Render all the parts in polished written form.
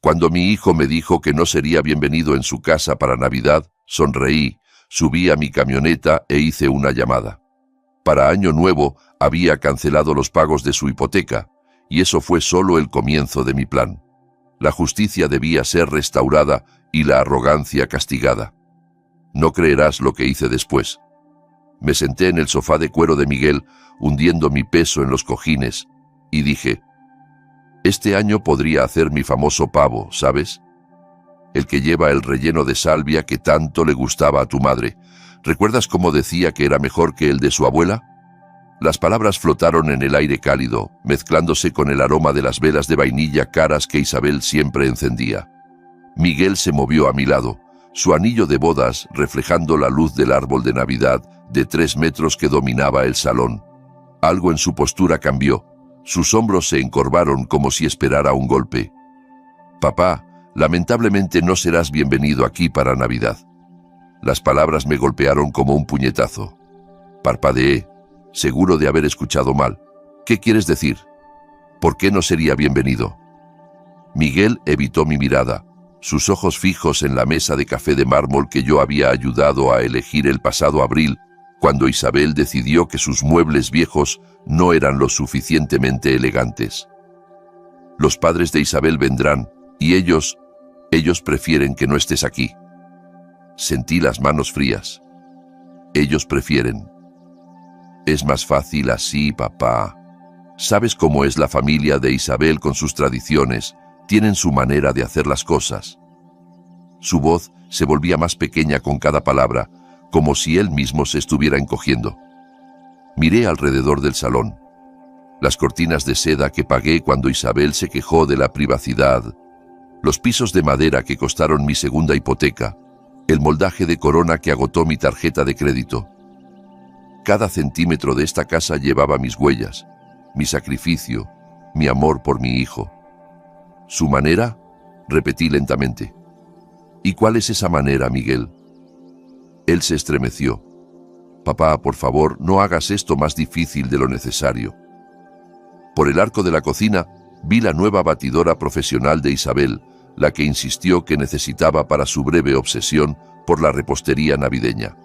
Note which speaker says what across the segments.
Speaker 1: Cuando mi hijo me dijo que no sería bienvenido en su casa para Navidad, sonreí, subí a mi camioneta e hice una llamada. Para Año Nuevo había cancelado los pagos de su hipoteca, y eso fue solo el comienzo de mi plan. La justicia debía ser restaurada y la arrogancia castigada. No creerás lo que hice después. Me senté en el sofá de cuero de Miguel, hundiendo mi peso en los cojines, y dije: este año podría hacer mi famoso pavo, ¿sabes? El que lleva el relleno de salvia que tanto le gustaba a tu madre. ¿Recuerdas cómo decía que era mejor que el de su abuela? Las palabras flotaron en el aire cálido, mezclándose con el aroma de las velas de vainilla caras que Isabel siempre encendía. Miguel se movió a mi lado, su anillo de bodas reflejando la luz del árbol de Navidad de 3 metros que dominaba el salón. Algo en su postura cambió. Sus hombros se encorvaron como si esperara un golpe. Papá, lamentablemente no serás bienvenido aquí para Navidad. Las palabras me golpearon como un puñetazo. Parpadeé, seguro de haber escuchado mal. ¿Qué quieres decir? ¿Por qué no sería bienvenido? Miguel evitó mi mirada, sus ojos fijos en la mesa de café de mármol que yo había ayudado a elegir el pasado abril, cuando Isabel decidió que sus muebles viejos no eran lo suficientemente elegantes. Los padres de Isabel vendrán, y ellos prefieren que no estés aquí. Sentí las manos frías. Ellos prefieren. Es más fácil así, papá. Sabes cómo es la familia de Isabel con sus tradiciones, tienen su manera de hacer las cosas. Su voz se volvía más pequeña con cada palabra, como si él mismo se estuviera encogiendo. Miré alrededor del salón. Las cortinas de seda que pagué cuando Isabel se quejó de la privacidad, los pisos de madera que costaron mi segunda hipoteca, el moldaje de corona que agotó mi tarjeta de crédito. Cada centímetro de esta casa llevaba mis huellas, mi sacrificio, mi amor por mi hijo. ¿Su manera? Repetí lentamente. ¿Y cuál es esa manera, Miguel? Él se estremeció. Papá, por favor, no hagas esto más difícil de lo necesario. Por el arco de la cocina vi la nueva batidora profesional de Isabel, la que insistió que necesitaba para su breve obsesión por la repostería navideña.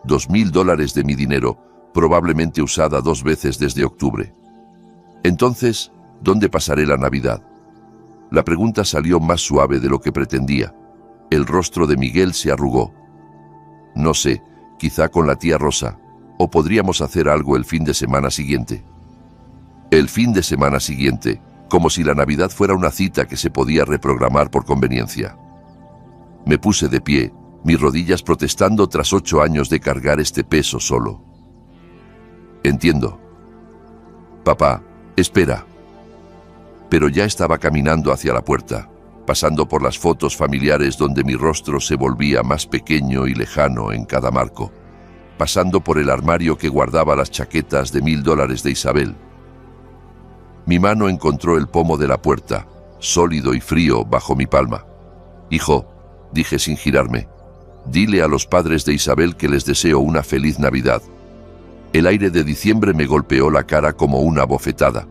Speaker 1: $2.000 de mi dinero, probablemente usada 2 veces desde octubre. Entonces, ¿dónde pasaré la Navidad? La pregunta salió más suave de lo que pretendía. El rostro de Miguel se arrugó. No sé, quizá con la tía Rosa, o podríamos hacer algo el fin de semana siguiente. El fin de semana siguiente, como si la Navidad fuera una cita que se podía reprogramar por conveniencia. Me puse de pie, mis rodillas protestando tras 8 años de cargar este peso solo. Entiendo. Papá, espera. Pero ya estaba caminando hacia la puerta, pasando por las fotos familiares donde mi rostro se volvía más pequeño y lejano en cada marco, pasando por el armario que guardaba las chaquetas de $1.000 de Isabel. Mi mano encontró el pomo de la puerta, sólido y frío bajo mi palma. Hijo, dije sin girarme, dile a los padres de Isabel que les deseo una feliz Navidad. El aire de diciembre me golpeó la cara como una bofetada.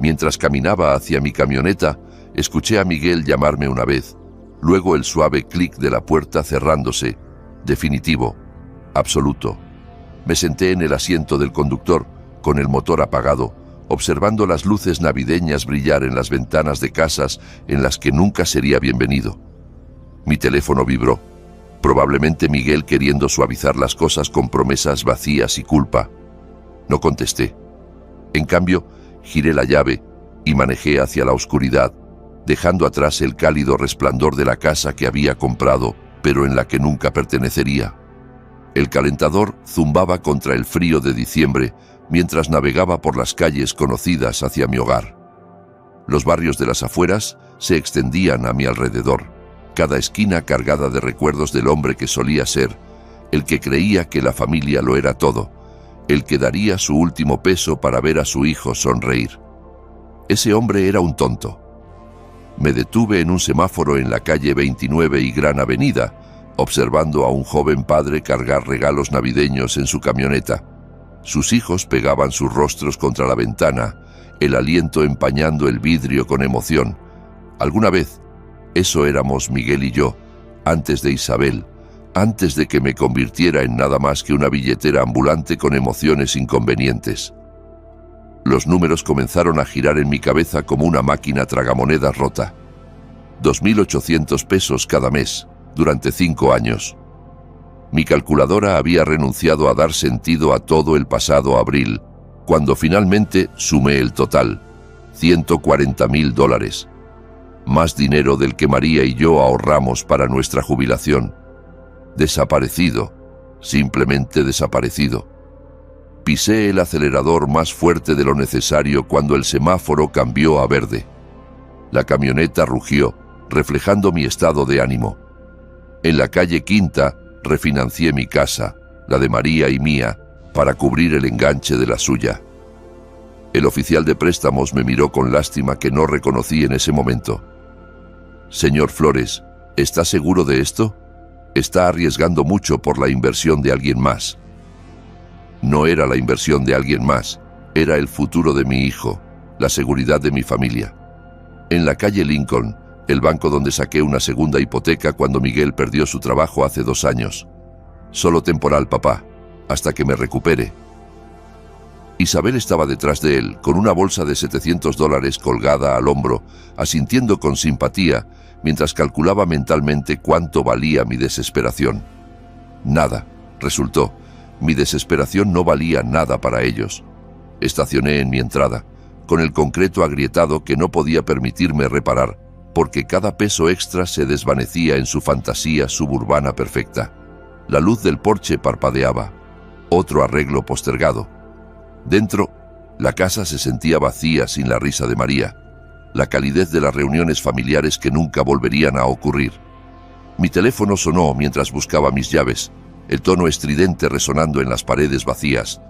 Speaker 1: Mientras caminaba hacia mi camioneta, escuché a Miguel llamarme una vez, luego el suave clic de la puerta cerrándose, definitivo, absoluto. Me senté en el asiento del conductor, con el motor apagado, observando las luces navideñas brillar en las ventanas de casas en las que nunca sería bienvenido. Mi teléfono vibró, probablemente Miguel queriendo suavizar las cosas con promesas vacías y culpa. No contesté. En cambio, giré la llave y manejé hacia la oscuridad, dejando atrás el cálido resplandor de la casa que había comprado, pero en la que nunca pertenecería. El calentador zumbaba contra el frío de diciembre mientras navegaba por las calles conocidas hacia mi hogar. Los barrios de las afueras se extendían a mi alrededor, cada esquina cargada de recuerdos del hombre que solía ser, el que creía que la familia lo era todo, el que daría su último peso para ver a su hijo sonreír. Ese hombre era un tonto. Me detuve en un semáforo en la calle 29 y Gran Avenida, observando a un joven padre cargar regalos navideños en su camioneta. Sus hijos pegaban sus rostros contra la ventana, el aliento empañando el vidrio con emoción. Alguna vez Eso éramos Miguel y yo, antes de Isabel, antes de que me convirtiera en nada más que una billetera ambulante con emociones inconvenientes. Los números comenzaron a girar en mi cabeza como una máquina tragamonedas rota. 2.800 pesos cada mes, durante 5 años. Mi calculadora había renunciado a dar sentido a todo el pasado abril, cuando finalmente sumé el total, $140.000. Más dinero del que María y yo ahorramos para nuestra jubilación. Desaparecido, simplemente desaparecido. Pisé el acelerador más fuerte de lo necesario cuando el semáforo cambió a verde. La camioneta rugió, reflejando mi estado de ánimo. En la calle Quinta, refinancié mi casa, la de María y mía, para cubrir el enganche de la suya. El oficial de préstamos me miró con lástima que no reconocí en ese momento. «Señor Flores, ¿está seguro de esto? Está arriesgando mucho por la inversión de alguien más». No era la inversión de alguien más, era el futuro de mi hijo, la seguridad de mi familia. En la calle Lincoln, el banco donde saqué una segunda hipoteca cuando Miguel perdió su trabajo hace 2 años. Solo temporal, papá, hasta que me recupere. Isabel estaba detrás de él, con una bolsa de $700 colgada al hombro, asintiendo con simpatía, mientras calculaba mentalmente cuánto valía mi desesperación. Nada, resultó. Mi desesperación no valía nada para ellos. Estacioné en mi entrada, con el concreto agrietado que no podía permitirme reparar, porque cada peso extra se desvanecía en su fantasía suburbana perfecta. La luz del porche parpadeaba. Otro arreglo postergado. Dentro, la casa se sentía vacía sin la risa de María, la calidez de las reuniones familiares que nunca volverían a ocurrir. Mi teléfono sonó mientras buscaba mis llaves, el tono estridente resonando en las paredes vacías.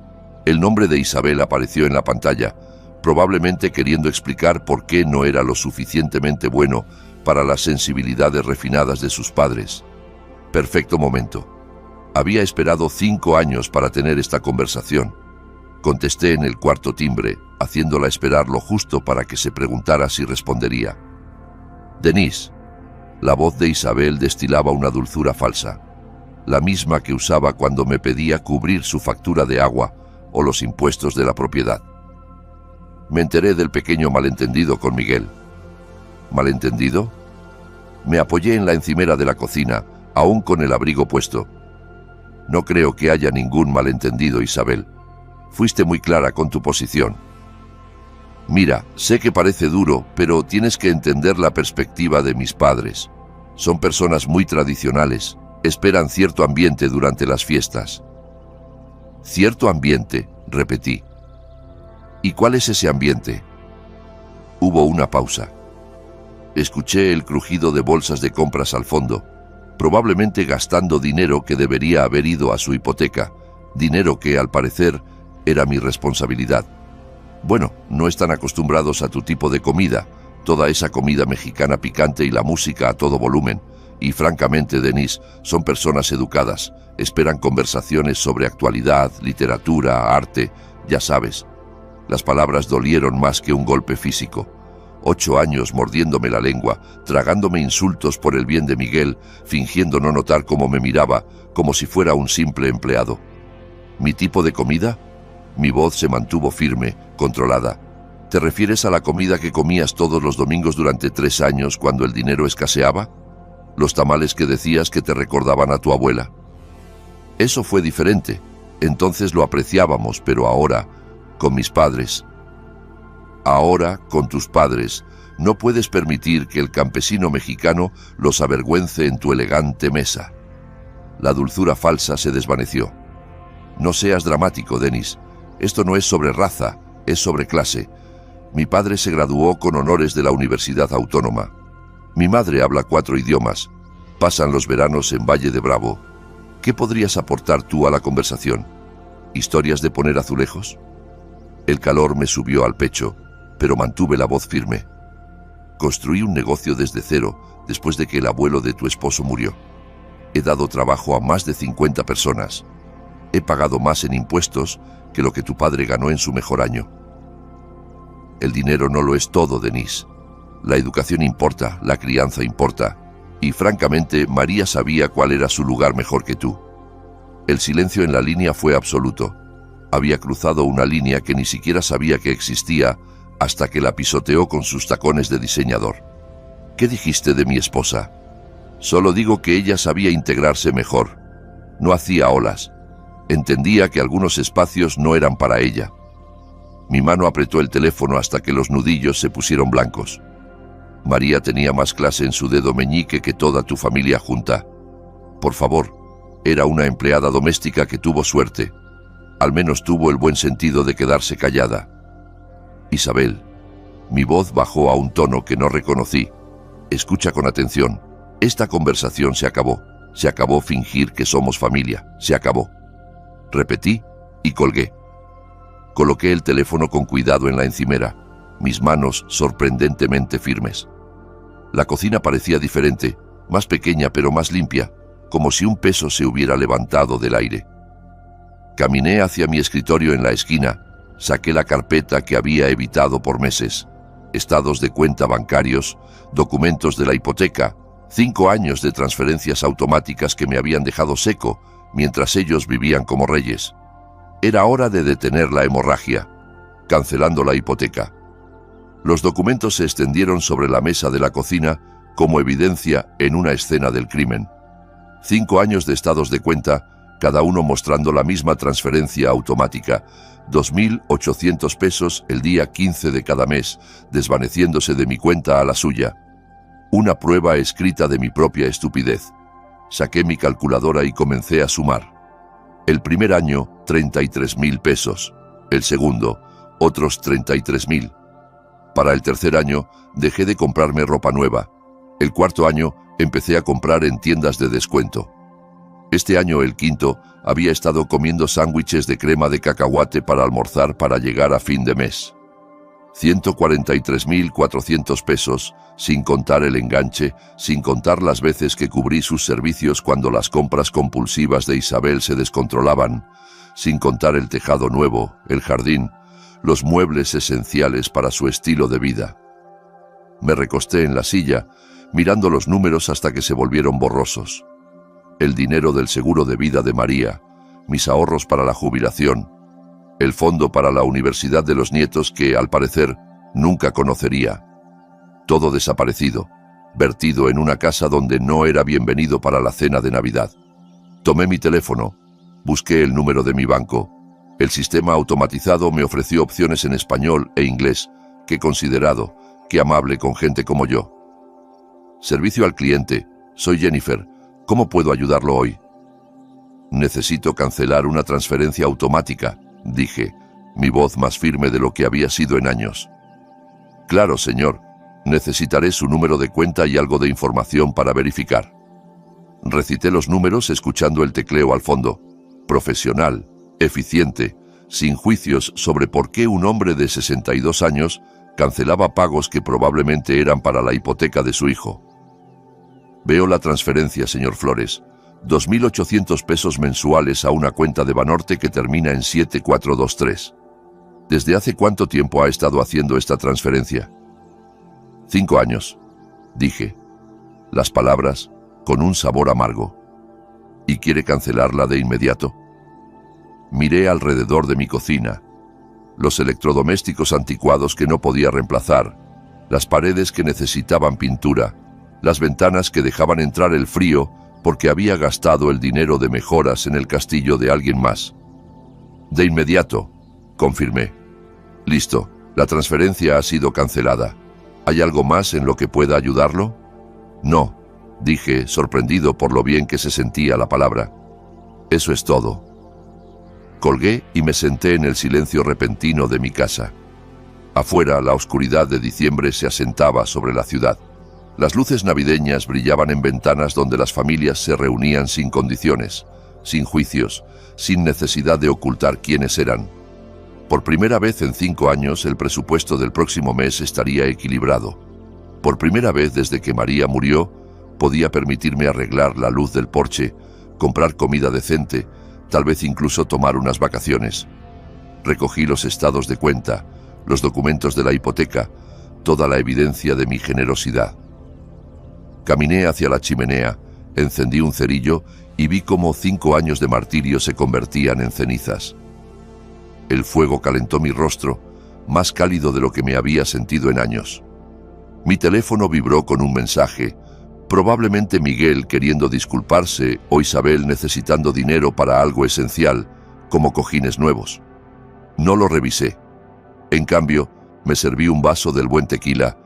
Speaker 1: El nombre de Isabel apareció en la pantalla, probablemente queriendo explicar por qué no era lo suficientemente bueno para las sensibilidades refinadas de sus padres. Perfecto momento. Había esperado 5 años para tener esta conversación. Contesté en el cuarto timbre, haciéndola esperar lo justo para que se preguntara si respondería. «Denise». La voz de Isabel destilaba una dulzura falsa, la misma que usaba cuando me pedía cubrir su factura de agua o los impuestos de la propiedad. Me enteré del pequeño malentendido con Miguel. ¿Malentendido? Me apoyé en la encimera de la cocina, aún con el abrigo puesto. No creo que haya ningún malentendido, Isabel. Fuiste muy clara con tu posición. Mira, sé que parece duro, pero tienes que entender la perspectiva de mis padres. Son personas muy tradicionales. Esperan cierto ambiente durante las fiestas. Cierto ambiente, repetí. ¿Y cuál es ese ambiente? Hubo una pausa. Escuché el crujido de bolsas de compras al fondo, probablemente gastando dinero que debería haber ido a su hipoteca, dinero que, al parecer, era mi responsabilidad. Bueno, no están acostumbrados a tu tipo de comida, toda esa comida mexicana picante y la música a todo volumen. Y francamente, Denise, son personas educadas, esperan conversaciones sobre actualidad, literatura, arte, ya sabes. Las palabras dolieron más que un golpe físico. 8 años mordiéndome la lengua, tragándome insultos por el bien de Miguel, fingiendo no notar cómo me miraba, como si fuera un simple empleado. ¿Mi tipo de comida? Mi voz se mantuvo firme, controlada. ¿Te refieres a la comida que comías todos los domingos durante 3 años cuando el dinero escaseaba? ¿Los tamales que decías que te recordaban a tu abuela? Eso fue diferente. Entonces lo apreciábamos, pero ahora, con mis padres. Ahora, con tus padres, no puedes permitir que el campesino mexicano los avergüence en tu elegante mesa. La dulzura falsa se desvaneció. No seas dramático, Denise. Esto no es sobre raza, es sobre clase. Mi padre se graduó con honores de la Universidad Autónoma. Mi madre habla 4 idiomas. Pasan los veranos en Valle de Bravo. ¿Qué podrías aportar tú a la conversación? ¿Historias de poner azulejos? El calor me subió al pecho, pero mantuve la voz firme. Construí un negocio desde cero después de que el abuelo de tu esposo murió. He dado trabajo a más de 50 personas. He pagado más en impuestos que lo que tu padre ganó en su mejor año. El dinero no lo es todo, Denise. La educación importa, la crianza importa, y francamente María sabía cuál era su lugar mejor que tú. El silencio en la línea fue absoluto. Había cruzado una línea que ni siquiera sabía que existía hasta que la pisoteó con sus tacones de diseñador. ¿Qué dijiste de mi esposa? Solo digo que ella sabía integrarse mejor. No hacía olas. Entendía que algunos espacios no eran para ella. Mi mano apretó el teléfono hasta que los nudillos se pusieron blancos. María tenía más clase en su dedo meñique que toda tu familia junta. Por favor, era una empleada doméstica que tuvo suerte. Al menos tuvo el buen sentido de quedarse callada. Isabel, mi voz bajó a un tono que no reconocí. Escucha con atención. Esta conversación se acabó. Se acabó fingir que somos familia. Se acabó. Repetí y colgué. Coloqué el teléfono con cuidado en la encimera, mis manos sorprendentemente firmes. La cocina parecía diferente, más pequeña pero más limpia, como si un peso se hubiera levantado del aire. Caminé hacia mi escritorio en la esquina, saqué la carpeta que había evitado por meses, estados de cuenta bancarios, documentos de la hipoteca, 5 años de transferencias automáticas que me habían dejado seco mientras ellos vivían como reyes. Era hora de detener la hemorragia, cancelando la hipoteca. Los documentos se extendieron sobre la mesa de la cocina como evidencia en una escena del crimen. 5 años de estados de cuenta, cada uno mostrando la misma transferencia automática, 2.800 pesos el día 15 de cada mes, desvaneciéndose de mi cuenta a la suya. Una prueba escrita de mi propia estupidez. Saqué mi calculadora y comencé a sumar. El primer año, 33.000 pesos. El segundo, otros 33.000. Para el tercer año, dejé de comprarme ropa nueva. El cuarto año, empecé a comprar en tiendas de descuento. Este año, el quinto, había estado comiendo sándwiches de crema de cacahuate para almorzar para llegar a fin de mes. 143.400 pesos, sin contar el enganche, sin contar las veces que cubrí sus servicios cuando las compras compulsivas de Isabel se descontrolaban, sin contar el tejado nuevo, el jardín, los muebles esenciales para su estilo de vida. Me recosté en la silla, mirando los números hasta que se volvieron borrosos. El dinero del seguro de vida de María, mis ahorros para la jubilación, el fondo para la universidad de los nietos que, al parecer, nunca conocería. Todo desaparecido, vertido en una casa donde no era bienvenido para la cena de Navidad. Tomé mi teléfono, busqué el número de mi banco. El sistema automatizado me ofreció opciones en español e inglés. Qué considerado, qué amable con gente como yo. Servicio al cliente, soy Jennifer. ¿Cómo puedo ayudarlo hoy? Necesito cancelar una transferencia automática, dije, mi voz más firme de lo que había sido en años. Claro, señor. Necesitaré su número de cuenta y algo de información para verificar. Recité los números escuchando el tecleo al fondo. Profesional, eficiente, sin juicios sobre por qué un hombre de 62 años cancelaba pagos que probablemente eran para la hipoteca de su hijo. Veo la transferencia, señor Flores. 2.800 pesos mensuales a una cuenta de Banorte que termina en 7423. ¿Desde hace cuánto tiempo ha estado haciendo esta transferencia? 5 años, dije. Las palabras con un sabor amargo. ¿Y quiere cancelarla de inmediato? Miré alrededor de mi cocina. Los electrodomésticos anticuados que no podía reemplazar, las paredes que necesitaban pintura, las ventanas que dejaban entrar el frío porque había gastado el dinero de mejoras en el castillo de alguien más. De inmediato, confirmé. Listo, la transferencia ha sido cancelada. ¿Hay algo más en lo que pueda ayudarlo? No, dije, sorprendido por lo bien que se sentía la palabra. Eso es todo. Colgué y me senté en el silencio repentino de mi casa. Afuera, la oscuridad de diciembre se asentaba sobre la ciudad. Las luces navideñas brillaban en ventanas donde las familias se reunían sin condiciones, sin juicios, sin necesidad de ocultar quiénes eran. Por primera vez en 5 años, el presupuesto del próximo mes estaría equilibrado. Por primera vez desde que María murió, podía permitirme arreglar la luz del porche, comprar comida decente, tal vez incluso tomar unas vacaciones. Recogí los estados de cuenta, los documentos de la hipoteca, toda la evidencia de mi generosidad. Caminé hacia la chimenea, encendí un cerillo y vi cómo 5 años de martirio se convertían en cenizas. El fuego calentó mi rostro, más cálido de lo que me había sentido en años. Mi teléfono vibró con un mensaje, probablemente Miguel queriendo disculparse o Isabel necesitando dinero para algo esencial, como cojines nuevos. No lo revisé. En cambio, me serví un vaso del buen tequila,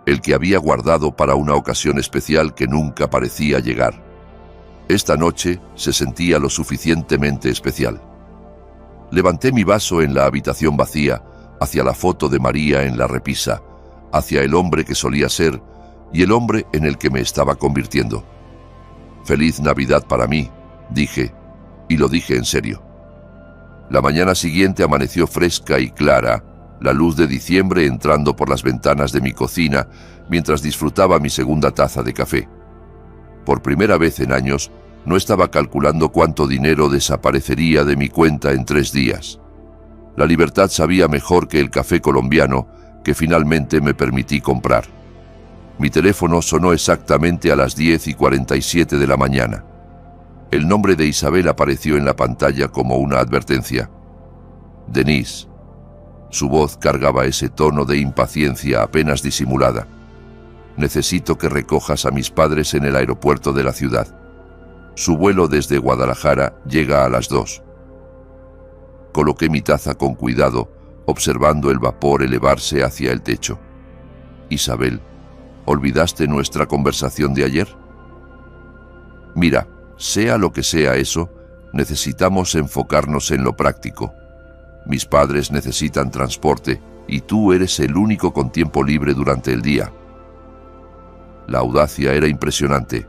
Speaker 1: el que había guardado para una ocasión especial que nunca parecía llegar. Esta noche se sentía lo suficientemente especial. Levanté mi vaso en la habitación vacía, hacia la foto de María en la repisa, hacia el hombre que solía ser y el hombre en el que me estaba convirtiendo. «Feliz Navidad para mí», dije, y lo dije en serio. La mañana siguiente amaneció fresca y clara, la luz de diciembre entrando por las ventanas de mi cocina mientras disfrutaba mi segunda taza de café. Por primera vez en años, no estaba calculando cuánto dinero desaparecería de mi cuenta en 3 días. La libertad sabía mejor que el café colombiano que finalmente me permití comprar. Mi teléfono sonó exactamente a las 10:47 de la mañana. El nombre de Isabel apareció en la pantalla como una advertencia. «Denise». Su voz cargaba ese tono de impaciencia apenas disimulada. «Necesito que recojas a mis padres en el aeropuerto de la ciudad. Su vuelo desde Guadalajara llega a las 2». Coloqué mi taza con cuidado, observando el vapor elevarse hacia el techo. «Isabel, ¿olvidaste nuestra conversación de ayer?» «Mira, sea lo que sea eso, necesitamos enfocarnos en lo práctico. Mis padres necesitan transporte y tú eres el único con tiempo libre durante el día». La audacia era impresionante.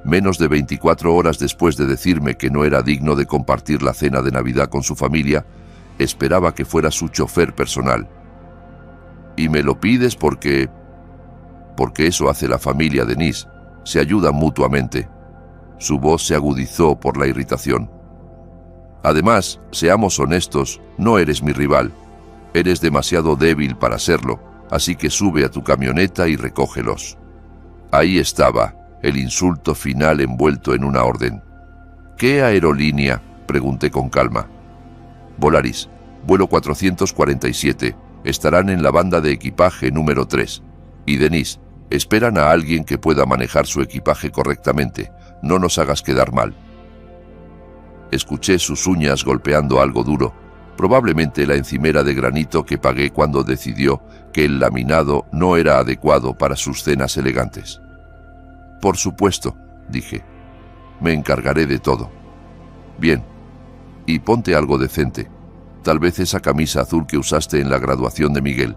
Speaker 1: Menos de 24 horas después de decirme que no era digno de compartir la cena de Navidad con su familia, esperaba que fuera su chofer personal. «Y me lo pides porque eso hace la familia Denise. Se ayudan mutuamente». Su voz se agudizó por la irritación. «Además, seamos honestos, no eres mi rival. Eres demasiado débil para serlo, así que sube a tu camioneta y recógelos». Ahí estaba, el insulto final envuelto en una orden. «¿Qué aerolínea?», pregunté con calma. «Volaris, vuelo 447. Estarán en la banda de equipaje número 3. Y Denise, esperan a alguien que pueda manejar su equipaje correctamente. No nos hagas quedar mal». Escuché sus uñas golpeando algo duro, probablemente la encimera de granito que pagué cuando decidió que el laminado no era adecuado para sus cenas elegantes. «Por supuesto», dije. «Me encargaré de todo». «Bien. Y ponte algo decente. Tal vez esa camisa azul que usaste en la graduación de Miguel.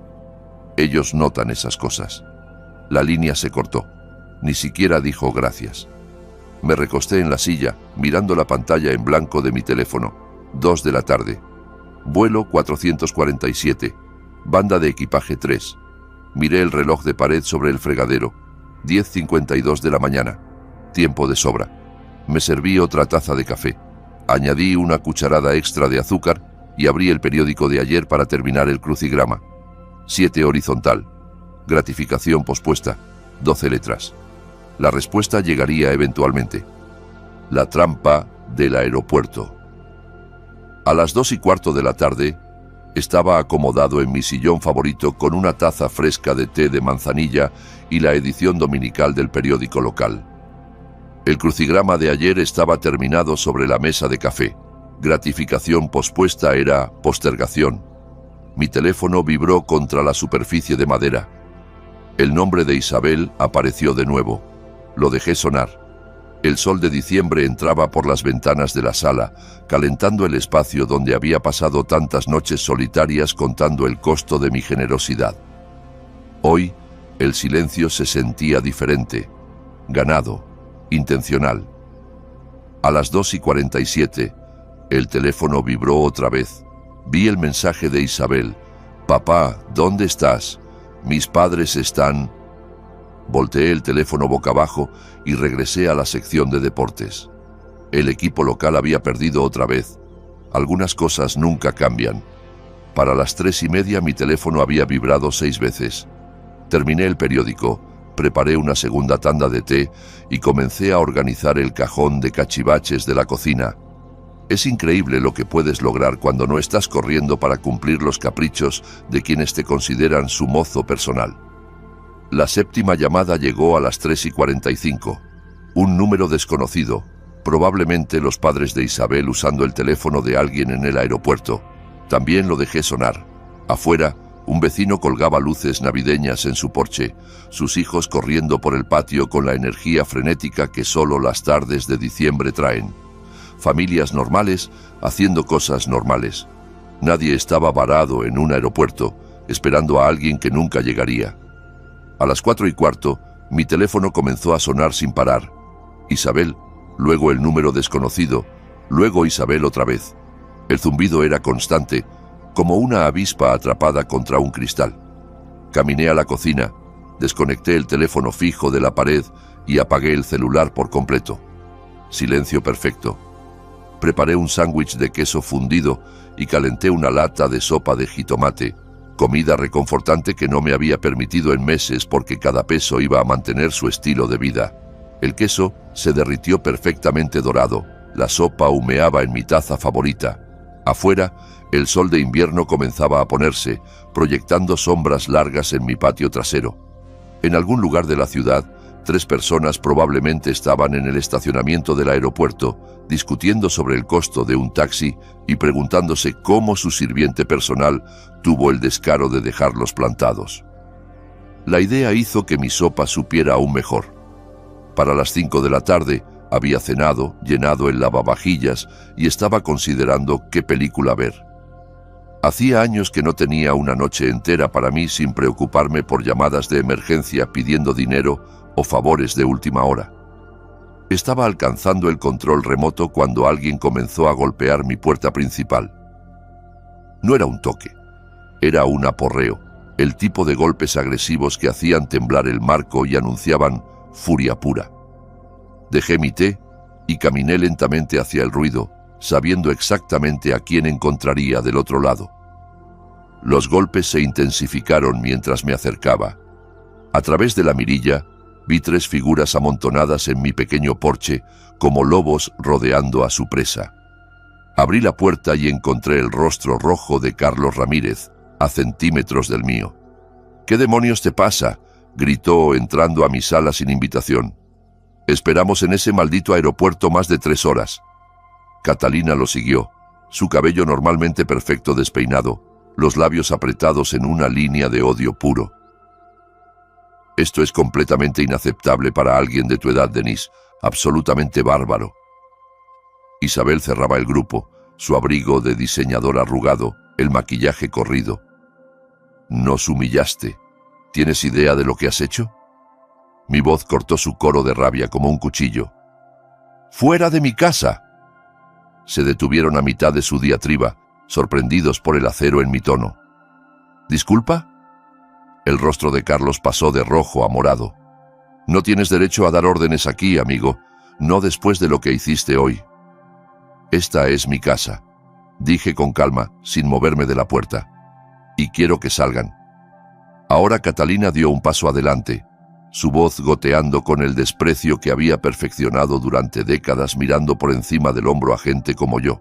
Speaker 1: Ellos notan esas cosas». La línea se cortó. Ni siquiera dijo gracias. Me recosté en la silla, mirando la pantalla en blanco de mi teléfono. 2 de la tarde. Vuelo 447. Banda de equipaje 3. Miré el reloj de pared sobre el fregadero. 10:52 de la mañana. Tiempo de sobra. Me serví otra taza de café. Añadí una cucharada extra de azúcar y abrí el periódico de ayer para terminar el crucigrama. 7 horizontal. Gratificación pospuesta. 12 letras. La respuesta llegaría eventualmente. La trampa del aeropuerto. A las 2:15 de la tarde, estaba acomodado en mi sillón favorito con una taza fresca de té de manzanilla y la edición dominical del periódico local. El crucigrama de ayer estaba terminado sobre la mesa de café. Gratificación pospuesta era postergación. Mi teléfono vibró contra la superficie de madera. El nombre de Isabel apareció de nuevo. Lo dejé sonar. El sol de diciembre entraba por las ventanas de la sala, calentando el espacio donde había pasado tantas noches solitarias contando el costo de mi generosidad. Hoy, el silencio se sentía diferente, ganado, intencional. A las 2:47, el teléfono vibró otra vez. Vi el mensaje de Isabel. «Papá, ¿dónde estás? Mis padres están...». Volteé el teléfono boca abajo y regresé a la sección de deportes. El equipo local había perdido otra vez. Algunas cosas nunca cambian. Para las 3:30 mi teléfono había vibrado 6 veces. Terminé el periódico, preparé una segunda tanda de té y comencé a organizar el cajón de cachivaches de la cocina. Es increíble lo que puedes lograr cuando no estás corriendo para cumplir los caprichos de quienes te consideran su mozo personal. La séptima llamada llegó a las 3:45. Un número desconocido, probablemente los padres de Isabel usando el teléfono de alguien en el aeropuerto. También lo dejé sonar. Afuera, un vecino colgaba luces navideñas en su porche, sus hijos corriendo por el patio con la energía frenética que solo las tardes de diciembre traen. Familias normales haciendo cosas normales. Nadie estaba varado en un aeropuerto, esperando a alguien que nunca llegaría. A las 4:15, mi teléfono comenzó a sonar sin parar. Isabel, luego el número desconocido, luego Isabel otra vez. El zumbido era constante, como una avispa atrapada contra un cristal. Caminé a la cocina, desconecté el teléfono fijo de la pared y apagué el celular por completo. Silencio perfecto. Preparé un sándwich de queso fundido y calenté una lata de sopa de jitomate, comida reconfortante que no me había permitido en meses porque cada peso iba a mantener su estilo de vida. El queso se derritió perfectamente dorado, la sopa humeaba en mi taza favorita. Afuera, el sol de invierno comenzaba a ponerse, proyectando sombras largas en mi patio trasero. En algún lugar de la ciudad, 3 personas probablemente estaban en el estacionamiento del aeropuerto, discutiendo sobre el costo de un taxi y preguntándose cómo su sirviente personal tuvo el descaro de dejarlos plantados. La idea hizo que mi sopa supiera aún mejor. Para las 5 de la tarde, había cenado, llenado el lavavajillas y estaba considerando qué película ver. Hacía años que no tenía una noche entera para mí sin preocuparme por llamadas de emergencia pidiendo dinero o favores de última hora. Estaba alcanzando el control remoto cuando alguien comenzó a golpear mi puerta principal. No era un toque, era un aporreo, el tipo de golpes agresivos que hacían temblar el marco y anunciaban furia pura. Dejé mi té y caminé lentamente hacia el ruido, sabiendo exactamente a quién encontraría del otro lado. Los golpes se intensificaron mientras me acercaba. A través de la mirilla, vi 3 figuras amontonadas en mi pequeño porche, como lobos rodeando a su presa. Abrí la puerta y encontré el rostro rojo de Carlos Ramírez, a centímetros del mío. «¿Qué demonios te pasa?», gritó entrando a mi sala sin invitación. «Esperamos en ese maldito aeropuerto más de 3 horas». Catalina lo siguió, su cabello normalmente perfecto despeinado, los labios apretados en una línea de odio puro. «Esto es completamente inaceptable para alguien de tu edad, Denise, absolutamente bárbaro». Isabel cerraba el grupo, su abrigo de diseñador arrugado, el maquillaje corrido. «Nos humillaste. ¿Tienes idea de lo que has hecho?». Mi voz cortó su coro de rabia como un cuchillo. «¡Fuera de mi casa!». Se detuvieron a mitad de su diatriba, sorprendidos por el acero en mi tono. «¿Disculpa?». El rostro de Carlos pasó de rojo a morado. «No tienes derecho a dar órdenes aquí, amigo, no después de lo que hiciste hoy». «Esta es mi casa», dije con calma, sin moverme de la puerta. «Y quiero que salgan». Ahora Catalina dio un paso adelante, su voz goteando con el desprecio que había perfeccionado durante décadas mirando por encima del hombro a gente como yo.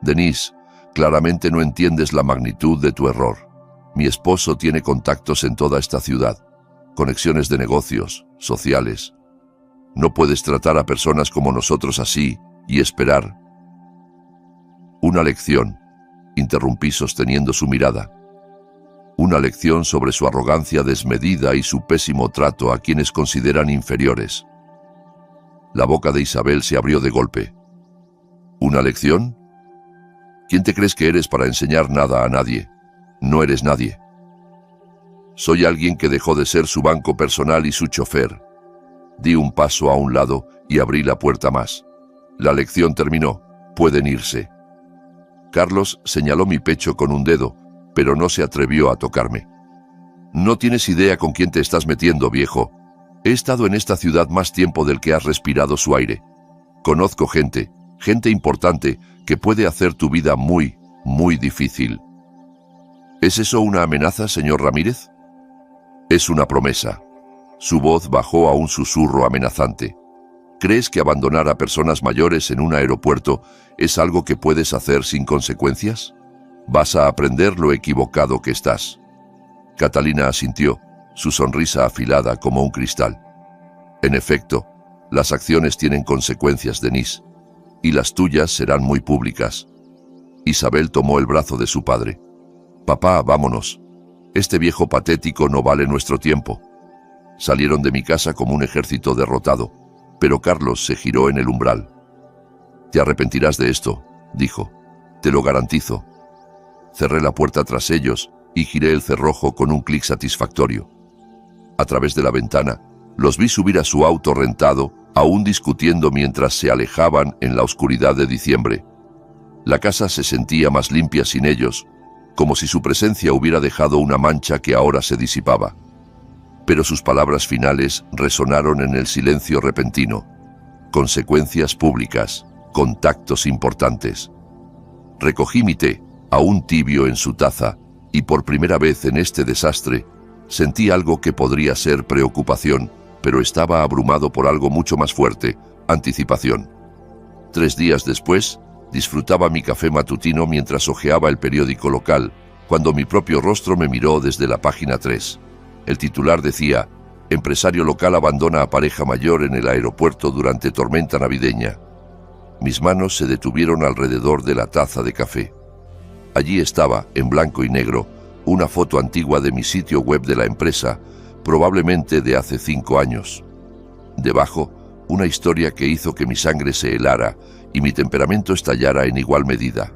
Speaker 1: «Denise, claramente no entiendes la magnitud de tu error. Mi esposo tiene contactos en toda esta ciudad, conexiones de negocios, sociales. No puedes tratar a personas como nosotros así y esperar». «Una lección», interrumpí sosteniendo su mirada. «Una lección sobre su arrogancia desmedida y su pésimo trato a quienes consideran inferiores». La boca de Isabel se abrió de golpe. «¿Una lección? ¿Quién te crees que eres para enseñar nada a nadie? No eres nadie». «Soy alguien que dejó de ser su banco personal y su chofer». Di un paso a un lado y abrí la puerta más. «La lección terminó. Pueden irse». Carlos señaló mi pecho con un dedo, pero no se atrevió a tocarme. «No tienes idea con quién te estás metiendo, viejo. He estado en esta ciudad más tiempo del que has respirado su aire. Conozco gente importante, que puede hacer tu vida muy, muy difícil». «¿Es eso una amenaza, señor Ramírez?». Es una promesa. Su voz bajó a un susurro amenazante. ¿Crees que abandonar a personas mayores en un aeropuerto es algo que puedes hacer sin consecuencias? Vas a aprender lo equivocado que estás. Catalina asintió, su sonrisa afilada como un cristal. En efecto, las acciones tienen consecuencias, Denise, y las tuyas serán muy públicas. Isabel tomó el brazo de su padre. Papá, vámonos. Este viejo patético no vale nuestro tiempo. Salieron de mi casa como un ejército derrotado, pero Carlos se giró en el umbral. Te arrepentirás de esto, dijo. Te lo garantizo. Cerré la puerta tras ellos y giré el cerrojo con un clic satisfactorio. A través de la ventana, los vi subir a su auto rentado, aún discutiendo mientras se alejaban en la oscuridad de diciembre. La casa se sentía más limpia sin ellos, como si su presencia hubiera dejado una mancha que ahora se disipaba. Pero sus palabras finales resonaron en el silencio repentino. Consecuencias públicas, contactos importantes. Recogí mi té, aún tibio en su taza, y por primera vez en este desastre, sentí algo que podría ser preocupación, pero estaba abrumado por algo mucho más fuerte, anticipación. 3 días después, disfrutaba mi café matutino mientras hojeaba el periódico local, cuando mi propio rostro me miró desde la página 3. El titular decía: empresario local abandona a pareja mayor en el aeropuerto durante tormenta navideña. Mis manos se detuvieron alrededor de la taza de café. Allí estaba, en blanco y negro, una foto antigua de mi sitio web de la empresa, probablemente de hace 5 años. Debajo, una historia que hizo que mi sangre se helara y mi temperamento estallara en igual medida.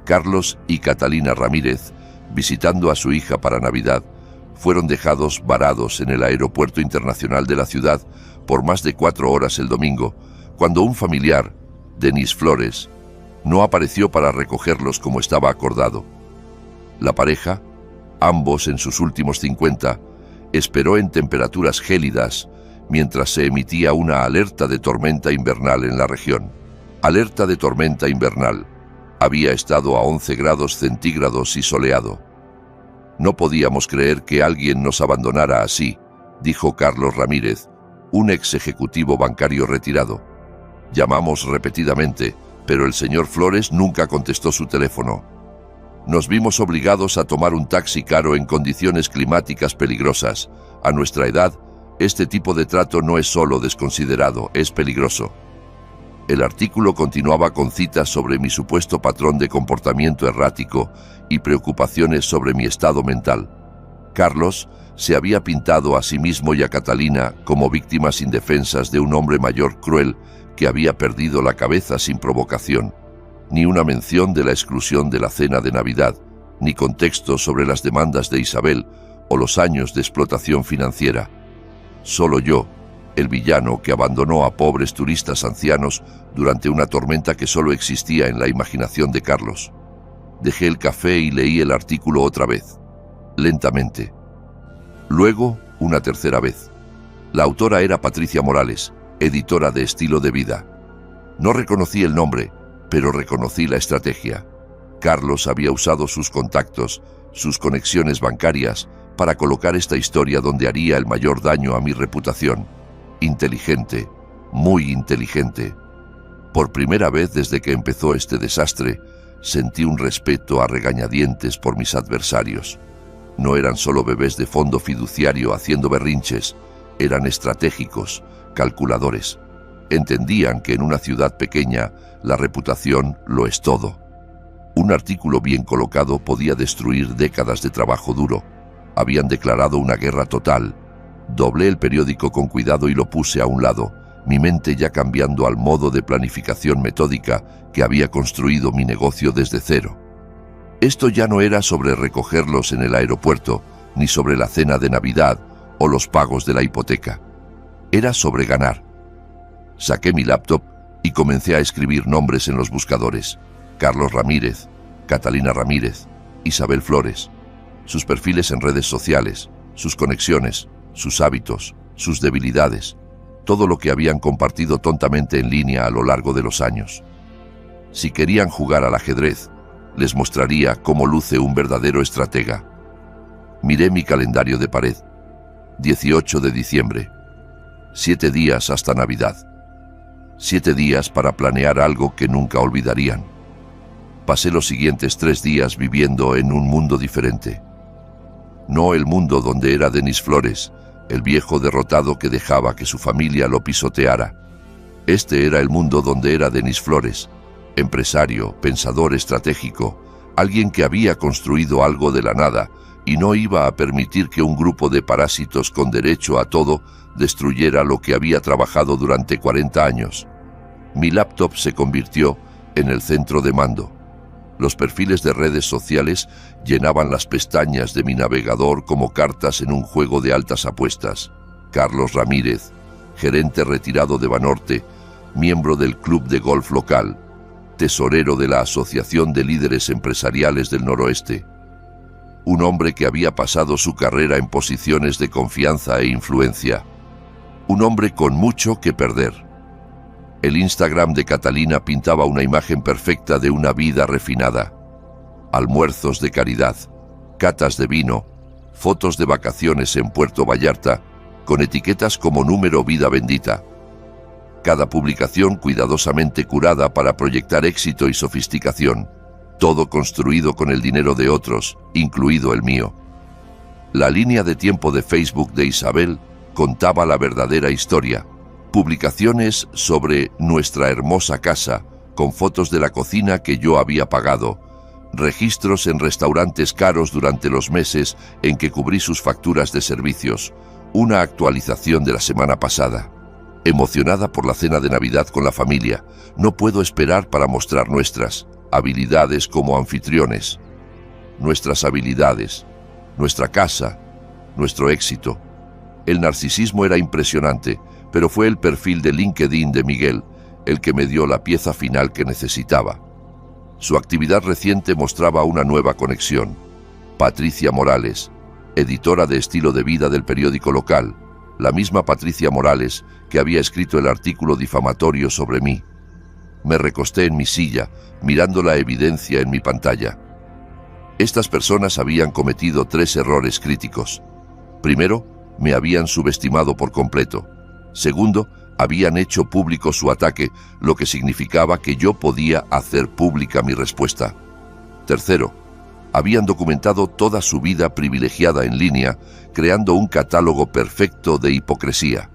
Speaker 1: Carlos y Catalina Ramírez, visitando a su hija para Navidad, fueron dejados varados en el aeropuerto internacional de la ciudad por más de 4 horas el domingo, cuando un familiar, Denis Flores, no apareció para recogerlos como estaba acordado. La pareja, ambos en sus últimos 50, esperó en temperaturas gélidas mientras se emitía una alerta de tormenta invernal en la región. Alerta de tormenta invernal. Había estado a 11 grados centígrados y soleado. No podíamos creer que alguien nos abandonara así, dijo Carlos Ramírez, un ex ejecutivo bancario retirado. Llamamos repetidamente, pero el señor Flores nunca contestó su teléfono. Nos vimos obligados a tomar un taxi caro en condiciones climáticas peligrosas. A nuestra edad, este tipo de trato no es solo desconsiderado, es peligroso. El artículo continuaba con citas sobre mi supuesto patrón de comportamiento errático y preocupaciones sobre mi estado mental. Carlos se había pintado a sí mismo y a Catalina como víctimas indefensas de un hombre mayor cruel que había perdido la cabeza sin provocación. Ni una mención de la exclusión de la cena de Navidad, ni contexto sobre las demandas de Isabel o los años de explotación financiera. Solo yo, el villano que abandonó a pobres turistas ancianos durante una tormenta que solo existía en la imaginación de Carlos. Dejé el café y leí el artículo otra vez, lentamente. Luego, una tercera vez. La autora era Patricia Morales, editora de Estilo de Vida. No reconocí el nombre, pero reconocí la estrategia. Carlos había usado sus contactos, sus conexiones bancarias, para colocar esta historia donde haría el mayor daño a mi reputación. Inteligente, muy inteligente. Por primera vez desde que empezó este desastre, sentí un respeto a regañadientes por mis adversarios. No eran solo bebés de fondo fiduciario haciendo berrinches, eran estratégicos, calculadores. Entendían que en una ciudad pequeña la reputación lo es todo. Un artículo bien colocado podía destruir décadas de trabajo duro. Habían declarado una guerra total. Doblé el periódico con cuidado y lo puse a un lado, mi mente ya cambiando al modo de planificación metódica que había construido mi negocio desde cero. Esto ya no era sobre recogerlos en el aeropuerto, ni sobre la cena de Navidad o los pagos de la hipoteca. Era sobre ganar. Saqué mi laptop y comencé a escribir nombres en los buscadores. Carlos Ramírez, Catalina Ramírez, Isabel Flores. Sus perfiles en redes sociales, sus conexiones, sus hábitos, sus debilidades, todo lo que habían compartido tontamente en línea a lo largo de los años. Si querían jugar al ajedrez, les mostraría cómo luce un verdadero estratega. Miré mi calendario de pared. 18 de diciembre. 7 días hasta Navidad. 7 días para planear algo que nunca olvidarían. Pasé los siguientes 3 días viviendo en un mundo diferente. No el mundo donde era Denis Flores, el viejo derrotado que dejaba que su familia lo pisoteara. Este era el mundo donde era Denis Flores, empresario, pensador estratégico, alguien que había construido algo de la nada y no iba a permitir que un grupo de parásitos con derecho a todo destruyera lo que había trabajado durante 40 años. Mi laptop se convirtió en el centro de mando. Los perfiles de redes sociales llenaban las pestañas de mi navegador como cartas en un juego de altas apuestas. Carlos Ramírez, gerente retirado de Banorte, miembro del club de golf local, tesorero de la Asociación de Líderes Empresariales del Noroeste. Un hombre que había pasado su carrera en posiciones de confianza e influencia. Un hombre con mucho que perder. El Instagram de Catalina pintaba una imagen perfecta de una vida refinada. Almuerzos de caridad, catas de vino, fotos de vacaciones en Puerto Vallarta, con etiquetas como número vida bendita. Cada publicación cuidadosamente curada para proyectar éxito y sofisticación. Todo construido con el dinero de otros, incluido el mío. La línea de tiempo de Facebook de Isabel contaba la verdadera historia. Publicaciones sobre nuestra hermosa casa, con fotos de la cocina que yo había pagado, registros en restaurantes caros durante los meses en que cubrí sus facturas de servicios, una actualización de la semana pasada. Emocionada por la cena de Navidad con la familia, no puedo esperar para mostrar nuestras habilidades como anfitriones. Nuestras habilidades, nuestra casa, nuestro éxito. El narcisismo era impresionante, pero fue el perfil de LinkedIn de Miguel el que me dio la pieza final que necesitaba. Su actividad reciente mostraba una nueva conexión. Patricia Morales, editora de estilo de vida del periódico local, la misma Patricia Morales que había escrito el artículo difamatorio sobre mí. Me recosté en mi silla, mirando la evidencia en mi pantalla. Estas personas habían cometido 3 errores críticos. Primero, me habían subestimado por completo. Segundo, habían hecho público su ataque, lo que significaba que yo podía hacer pública mi respuesta. Tercero, habían documentado toda su vida privilegiada en línea, creando un catálogo perfecto de hipocresía.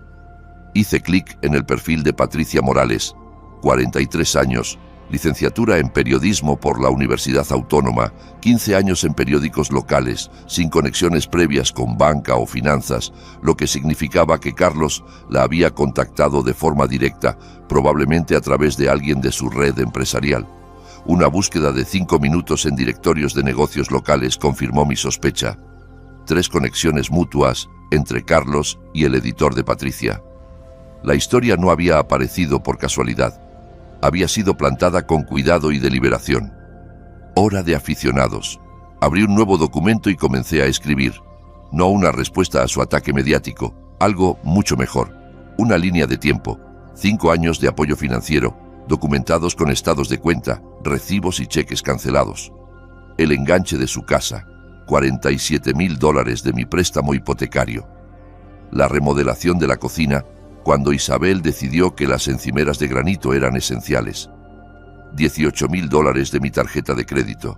Speaker 1: Hice clic en el perfil de Patricia Morales, 43 años, licenciatura en periodismo por la Universidad Autónoma, 15 años en periódicos locales, sin conexiones previas con banca o finanzas, lo que significaba que Carlos la había contactado de forma directa, probablemente a través de alguien de su red empresarial. Una búsqueda de 5 minutos en directorios de negocios locales confirmó mi sospecha. 3 conexiones mutuas entre Carlos y el editor de Patricia. La historia no había aparecido por casualidad. Había sido plantada con cuidado y deliberación. Hora de aficionados. Abrí un nuevo documento y comencé a escribir. No una respuesta a su ataque mediático, algo mucho mejor. Una línea de tiempo, 5 años de apoyo financiero, documentados con estados de cuenta, recibos y cheques cancelados. El enganche de su casa, $47,000 de mi préstamo hipotecario. La remodelación de la cocina, cuando Isabel decidió que las encimeras de granito eran esenciales. $18,000 de mi tarjeta de crédito.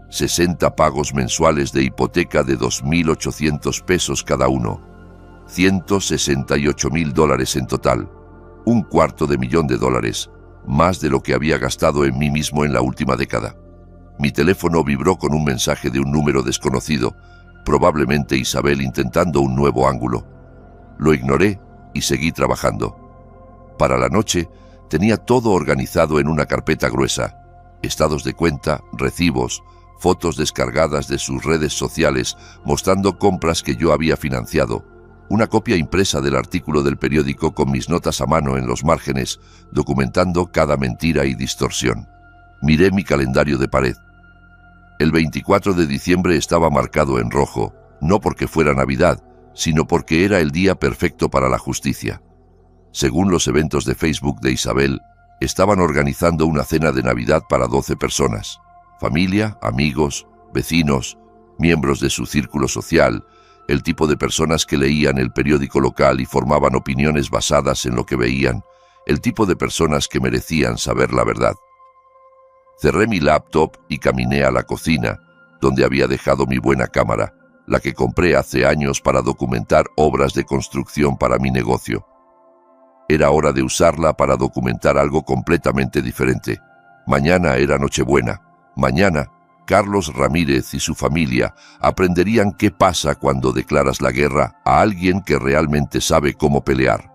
Speaker 1: 60 pagos mensuales de hipoteca de $2,800 cada uno. $168,000 en total. $250,000, más de lo que había gastado en mí mismo en la última década. Mi teléfono vibró con un mensaje de un número desconocido, probablemente Isabel intentando un nuevo ángulo. Lo ignoré y seguí trabajando. Para la noche, tenía todo organizado en una carpeta gruesa. Estados de cuenta, recibos, fotos descargadas de sus redes sociales mostrando compras que yo había financiado, una copia impresa del artículo del periódico con mis notas a mano en los márgenes, documentando cada mentira y distorsión. Miré mi calendario de pared. El 24 de diciembre estaba marcado en rojo, no porque fuera Navidad, sino porque era el día perfecto para la justicia. Según los eventos de Facebook de Isabel, estaban organizando una cena de Navidad para 12 personas. Familia, amigos, vecinos, miembros de su círculo social, el tipo de personas que leían el periódico local y formaban opiniones basadas en lo que veían, el tipo de personas que merecían saber la verdad. Cerré mi laptop y caminé a la cocina, donde había dejado mi buena cámara, la que compré hace años para documentar obras de construcción para mi negocio. Era hora de usarla para documentar algo completamente diferente. Mañana era Nochebuena. Mañana, Carlos Ramírez y su familia aprenderían qué pasa cuando declaras la guerra a alguien que realmente sabe cómo pelear.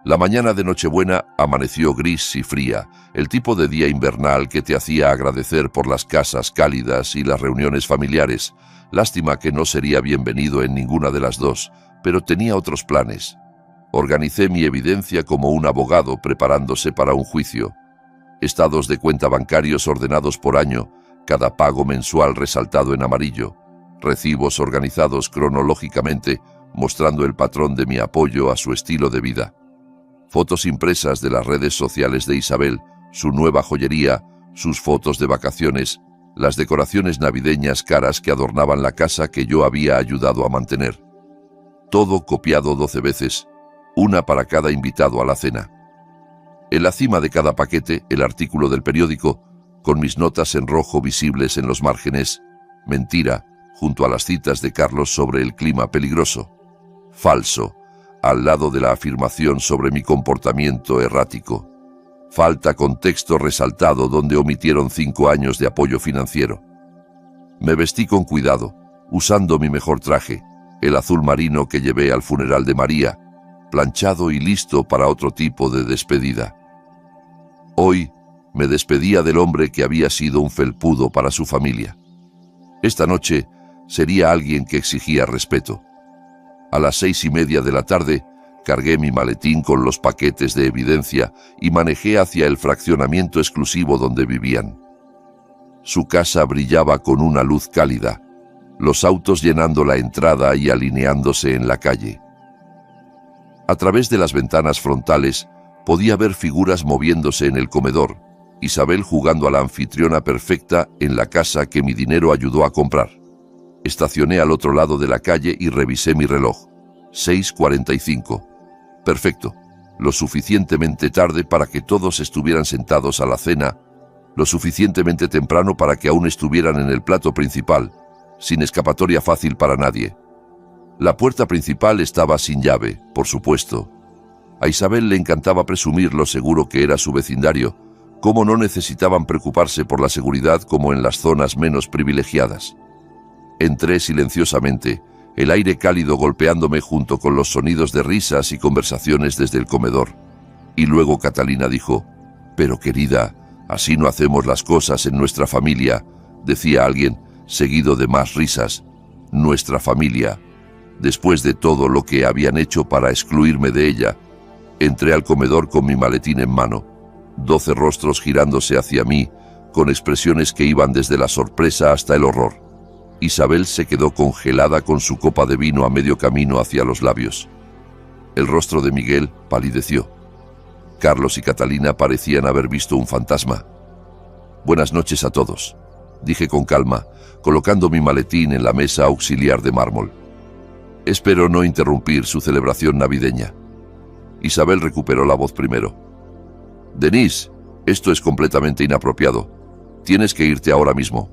Speaker 1: La mañana de Nochebuena amaneció gris y fría, el tipo de día invernal que te hacía agradecer por las casas cálidas y las reuniones familiares. Lástima que no sería bienvenido en ninguna de las dos, pero tenía otros planes. Organicé mi evidencia como un abogado preparándose para un juicio. Estados de cuenta bancarios ordenados por año, cada pago mensual resaltado en amarillo, recibos organizados cronológicamente, mostrando el patrón de mi apoyo a su estilo de vida. Fotos impresas de las redes sociales de Isabel, su nueva joyería, sus fotos de vacaciones, las decoraciones navideñas caras que adornaban la casa que yo había ayudado a mantener. Todo copiado 12 veces, una para cada invitado a la cena. En la cima de cada paquete, el artículo del periódico, con mis notas en rojo visibles en los márgenes, mentira, junto a las citas de Carlos sobre el clima peligroso. Falso, al lado de la afirmación sobre mi comportamiento errático. Falta contexto resaltado donde omitieron 5 años de apoyo financiero. Me vestí con cuidado, usando mi mejor traje, el azul marino que llevé al funeral de María, planchado y listo para otro tipo de despedida. Hoy me despedía del hombre que había sido un felpudo para su familia. Esta noche sería alguien que exigía respeto. A las 6:30 de la tarde, cargué mi maletín con los paquetes de evidencia y manejé hacia el fraccionamiento exclusivo donde vivían. Su casa brillaba con una luz cálida, los autos llenando la entrada y alineándose en la calle. A través de las ventanas frontales podía ver figuras moviéndose en el comedor, Isabel jugando a la anfitriona perfecta en la casa que mi dinero ayudó a comprar. Estacioné al otro lado de la calle y revisé mi reloj. 6:45. Perfecto. Lo suficientemente tarde para que todos estuvieran sentados a la cena, lo suficientemente temprano para que aún estuvieran en el plato principal, sin escapatoria fácil para nadie. La puerta principal estaba sin llave, por supuesto. A Isabel le encantaba presumir lo seguro que era su vecindario, cómo no necesitaban preocuparse por la seguridad como en las zonas menos privilegiadas. Entré silenciosamente, el aire cálido golpeándome junto con los sonidos de risas y conversaciones desde el comedor. Y luego Catalina dijo: «Pero querida, así no hacemos las cosas en nuestra familia», decía alguien, seguido de más risas. Nuestra familia. Después de todo lo que habían hecho para excluirme de ella, entré al comedor con mi maletín en mano, 12 rostros girándose hacia mí, con expresiones que iban desde la sorpresa hasta el horror. Isabel se quedó congelada con su copa de vino a medio camino hacia los labios. El rostro de Miguel palideció. Carlos y Catalina parecían haber visto un fantasma. «Buenas noches a todos», dije con calma, colocando mi maletín en la mesa auxiliar de mármol. «Espero no interrumpir su celebración navideña». Isabel recuperó la voz primero. «Denise, esto es completamente inapropiado. Tienes que irte ahora mismo».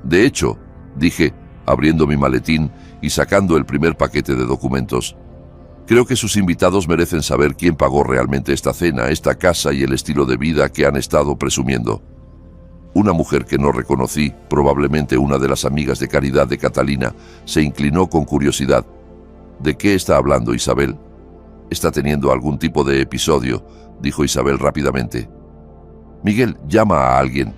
Speaker 1: «De hecho», dije, abriendo mi maletín y sacando el primer paquete de documentos, «creo que sus invitados merecen saber quién pagó realmente esta cena, esta casa y el estilo de vida que han estado presumiendo». Una mujer que no reconocí, probablemente una de las amigas de caridad de Catalina, se inclinó con curiosidad. «¿De qué está hablando Isabel?» «Está teniendo algún tipo de episodio», dijo Isabel rápidamente. «Miguel, llama a alguien».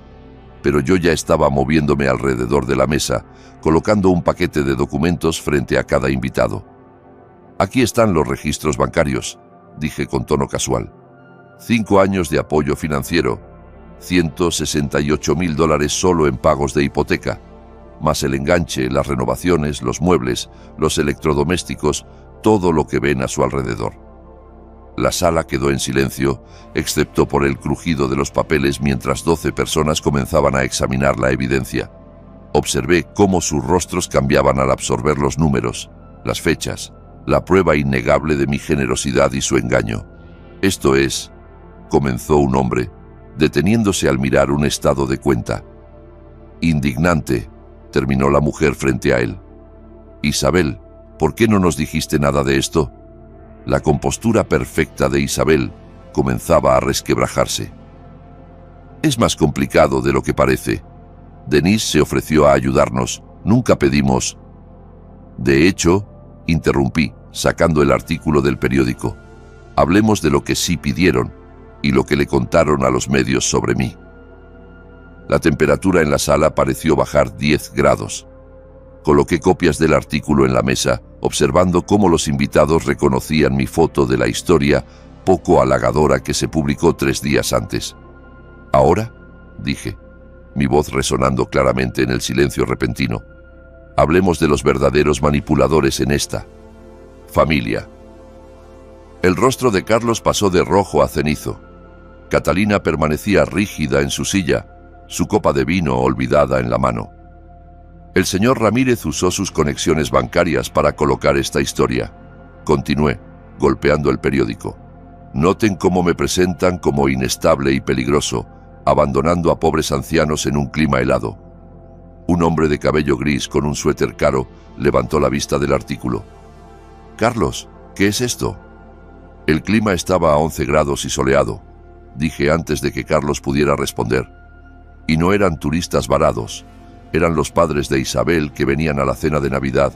Speaker 1: Pero yo ya estaba moviéndome alrededor de la mesa, colocando un paquete de documentos frente a cada invitado. «Aquí están los registros bancarios», dije con tono casual. 5 años de apoyo financiero, $168,000 solo en pagos de hipoteca, más el enganche, las renovaciones, los muebles, los electrodomésticos, todo lo que ven a su alrededor. La sala quedó en silencio, excepto por el crujido de los papeles mientras 12 personas comenzaban a examinar la evidencia. Observé cómo sus rostros cambiaban al absorber los números, las fechas, la prueba innegable de mi generosidad y su engaño. Esto es, comenzó un hombre, deteniéndose al mirar un estado de cuenta. Indignante, terminó la mujer frente a él. Isabel, ¿por qué no nos dijiste nada de esto? La compostura perfecta de Isabel comenzaba a resquebrajarse. Es más complicado de lo que parece. Denise se ofreció a ayudarnos. Nunca pedimos. De hecho, interrumpí, sacando el artículo del periódico. Hablemos de lo que sí pidieron y lo que le contaron a los medios sobre mí. La temperatura en la sala pareció bajar 10 grados. Coloqué copias del artículo en la mesa, observando cómo los invitados reconocían mi foto de la historia poco halagadora que se publicó 3 días antes. «Ahora», dije, mi voz resonando claramente en el silencio repentino, «hablemos de los verdaderos manipuladores en esta familia». El rostro de Carlos pasó de rojo a cenizo. Catalina permanecía rígida en su silla, su copa de vino olvidada en la mano. El señor Ramírez usó sus conexiones bancarias para colocar esta historia. Continué, golpeando el periódico. Noten cómo me presentan como inestable y peligroso, abandonando a pobres ancianos en un clima helado. Un hombre de cabello gris con un suéter caro levantó la vista del artículo. «Carlos, ¿qué es esto?» El clima estaba a 11 grados y soleado, dije antes de que Carlos pudiera responder. Y no eran turistas varados, eran los padres de Isabel que venían a la cena de Navidad,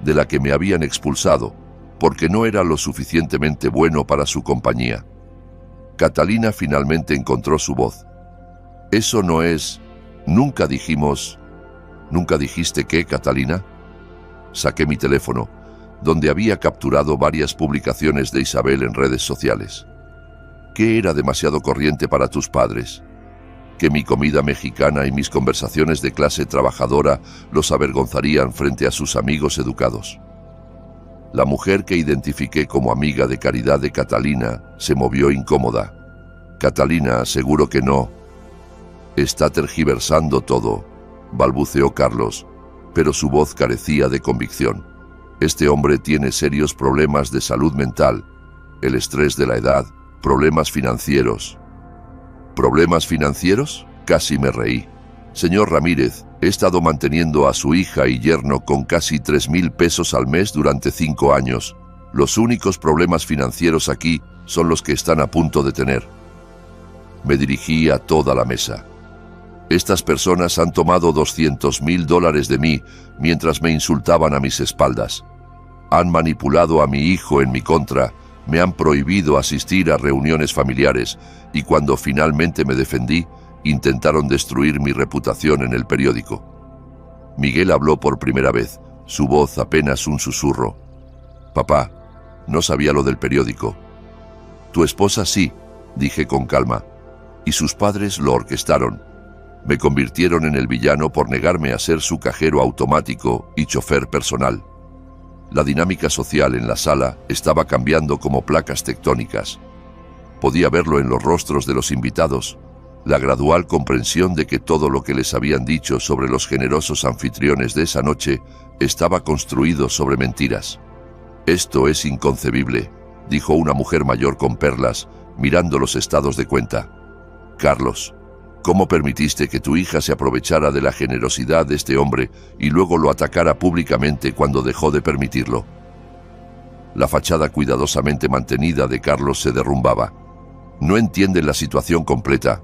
Speaker 1: de la que me habían expulsado, porque no era lo suficientemente bueno para su compañía. Catalina finalmente encontró su voz. «Eso no es... Nunca dijimos... ¿Nunca dijiste qué, Catalina?» Saqué mi teléfono, donde había capturado varias publicaciones de Isabel en redes sociales. ¿Qué era demasiado corriente para tus padres? ¿Que mi comida mexicana y mis conversaciones de clase trabajadora los avergonzarían frente a sus amigos educados? La mujer que identifiqué como amiga de caridad de Catalina se movió incómoda. «Catalina, seguro que no». «Está tergiversando todo», balbuceó Carlos, pero su voz carecía de convicción. «Este hombre tiene serios problemas de salud mental, el estrés de la edad, problemas financieros». «¿Problemas financieros?», casi me reí. «Señor Ramírez, he estado manteniendo a su hija y yerno con casi 3,000 pesos al mes durante 5 años. Los únicos problemas financieros aquí son los que están a punto de tener». Me dirigí a toda la mesa. «Estas personas han tomado $200,000 de mí mientras me insultaban a mis espaldas. Han manipulado a mi hijo en mi contra, me han prohibido asistir a reuniones familiares y cuando finalmente me defendí, intentaron destruir mi reputación en el periódico». Miguel habló por primera vez, su voz apenas un susurro. «Papá, no sabía lo del periódico». «Tu esposa sí», dije con calma, «y sus padres lo orquestaron. Me convirtieron en el villano por negarme a ser su cajero automático y chofer personal». La dinámica social en la sala estaba cambiando como placas tectónicas. Podía verlo en los rostros de los invitados, la gradual comprensión de que todo lo que les habían dicho sobre los generosos anfitriones de esa noche estaba construido sobre mentiras. «Esto es inconcebible», dijo una mujer mayor con perlas, mirando los estados de cuenta. «Carlos, ¿cómo permitiste que tu hija se aprovechara de la generosidad de este hombre y luego lo atacara públicamente cuando dejó de permitirlo?» La fachada cuidadosamente mantenida de Carlos se derrumbaba. «No entienden la situación completa».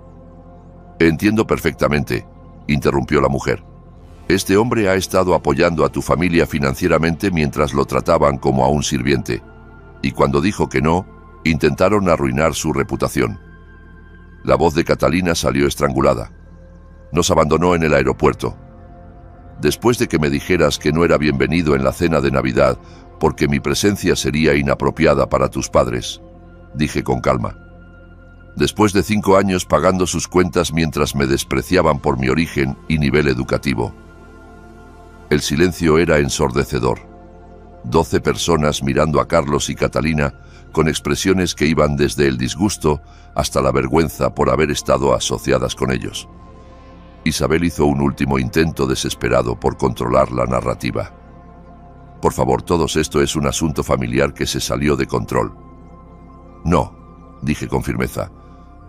Speaker 1: «Entiendo perfectamente», interrumpió la mujer. «Este hombre ha estado apoyando a tu familia financieramente mientras lo trataban como a un sirviente. Y cuando dijo que no, intentaron arruinar su reputación». La voz de Catalina salió estrangulada. «Nos abandonó en el aeropuerto. Después de que me dijeras que no era bienvenido en la cena de Navidad porque mi presencia sería inapropiada para tus padres», dije con calma. «Después de 5 años pagando sus cuentas mientras me despreciaban por mi origen y nivel educativo». El silencio era ensordecedor. 12 personas mirando a Carlos y Catalina con expresiones que iban desde el disgusto hasta la vergüenza por haber estado asociadas con ellos. Isabel hizo un último intento desesperado por controlar la narrativa. Por favor, todo esto es un asunto familiar que se salió de control. No, dije con firmeza.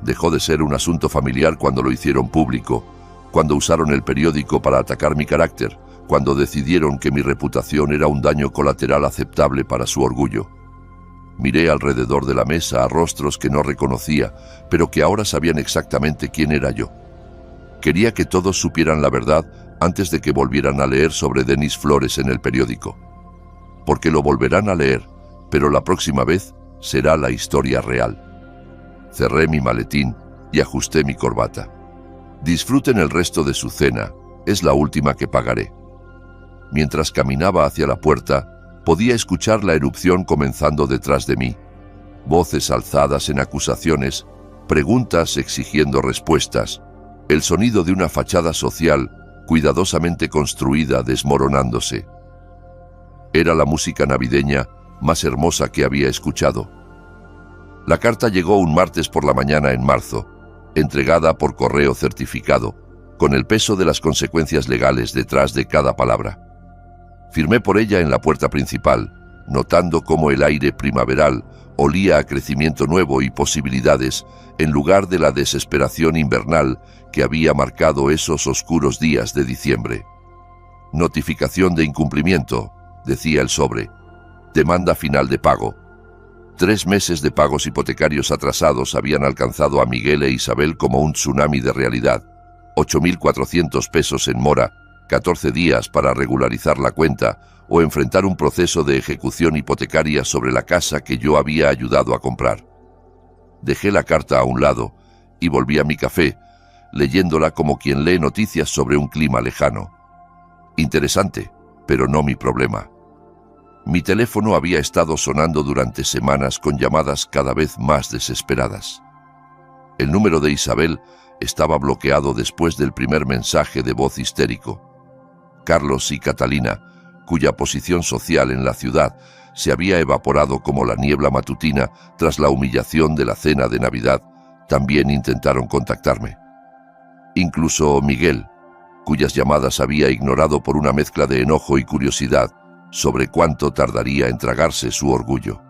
Speaker 1: Dejó de ser un asunto familiar cuando lo hicieron público, cuando usaron el periódico para atacar mi carácter, cuando decidieron que mi reputación era un daño colateral aceptable para su orgullo. Miré alrededor de la mesa a rostros que no reconocía, pero que ahora sabían exactamente quién era yo. Quería que todos supieran la verdad antes de que volvieran a leer sobre Denis Flores en el periódico. Porque lo volverán a leer, pero la próxima vez será la historia real. Cerré mi maletín y ajusté mi corbata. Disfruten el resto de su cena, es la última que pagaré. Mientras caminaba hacia la puerta, podía escuchar la erupción comenzando detrás de mí. Voces alzadas en acusaciones, preguntas exigiendo respuestas, el sonido de una fachada social cuidadosamente construida desmoronándose. Era la música navideña más hermosa que había escuchado. La carta llegó un martes por la mañana en marzo, entregada por correo certificado, con el peso de las consecuencias legales detrás de cada palabra. Firmé por ella en la puerta principal, notando cómo el aire primaveral olía a crecimiento nuevo y posibilidades en lugar de la desesperación invernal que había marcado esos oscuros días de diciembre. Notificación de incumplimiento, decía el sobre. Demanda final de pago. 3 meses de pagos hipotecarios atrasados habían alcanzado a Miguel e Isabel como un tsunami de realidad. 8.400 pesos en mora, 14 días para regularizar la cuenta o enfrentar un proceso de ejecución hipotecaria sobre la casa que yo había ayudado a comprar. Dejé la carta a un lado y volví a mi café, leyéndola como quien lee noticias sobre un clima lejano. Interesante, pero no mi problema. Mi teléfono había estado sonando durante semanas con llamadas cada vez más desesperadas. El número de Isabel estaba bloqueado después del primer mensaje de voz histérico. Carlos y Catalina, cuya posición social en la ciudad se había evaporado como la niebla matutina tras la humillación de la cena de Navidad, también intentaron contactarme. Incluso Miguel, cuyas llamadas había ignorado por una mezcla de enojo y curiosidad sobre cuánto tardaría en tragarse su orgullo.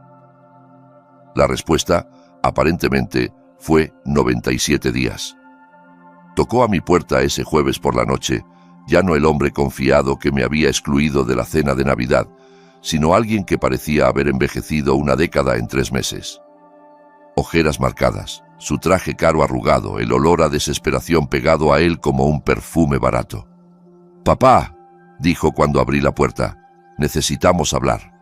Speaker 1: La respuesta, aparentemente, fue 97 días. Tocó a mi puerta ese jueves por la noche, ya no el hombre confiado que me había excluido de la cena de Navidad, sino alguien que parecía haber envejecido una década en 3 meses. Ojeras marcadas, su traje caro arrugado, el olor a desesperación pegado a él como un perfume barato. «Papá», dijo cuando abrí la puerta, «necesitamos hablar».